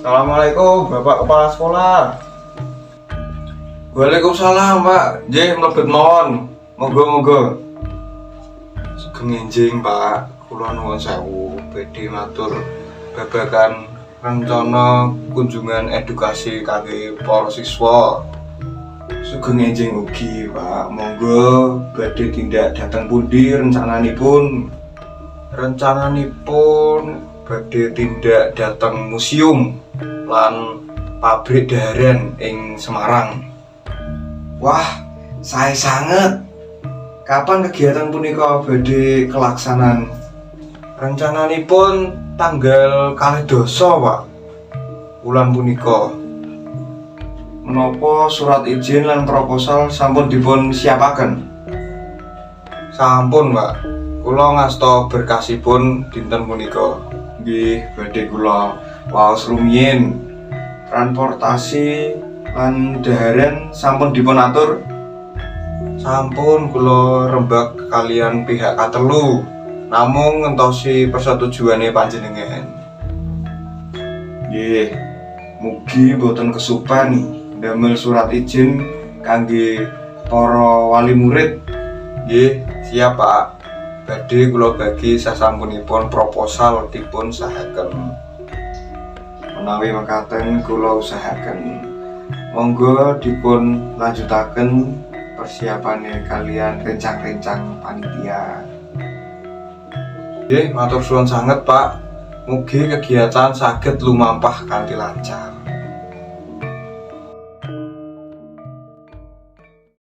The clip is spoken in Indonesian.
Assalamualaikum Bapak Kepala Sekolah. Waalaikumsalam Pak. Nggih mlebet mawon. Monggo. Sugeng enjing Pak. Kula nuwun sewu badhe matur babagan rencana kunjungan edukasi kangge para siswa. Sugeng enjing ugi Pak. Monggo badhe tindak dhateng pundi rencananipun? Rencananipun badhe tindak dhateng museum lan pabrik daren ing Semarang. Wah, sae sanget. Kapan kegiatan punika badhe kelaksanan? Rencananipun tanggal 2 Pak. Wulan punika. Menapa surat izin lan proposal sampun dipun siapaken? Sampun, Pak. Kula ngasta berkasipun dinten punika. Nggih, badhe kula waos rumiyin. Transportasi lan daharen sampun dipun atur. Sampun kula rembag kalian pihak katelu. Namung ngentosi persetujuane panjenengan. Nggih, mugi boten kesupen ndamel surat izin kangge para wali murid. Nggih, siap Pak. Badhe kula bagi sasampunipun proposal dipun sahaken. Menawi mekaten kula usahaken monggo dipun lanjutaken persiapane kalian rencang-rencang panitia. Nggih, matur suwun sanget Pak. Mugi kegiatan saged lumampah kanthi lancar.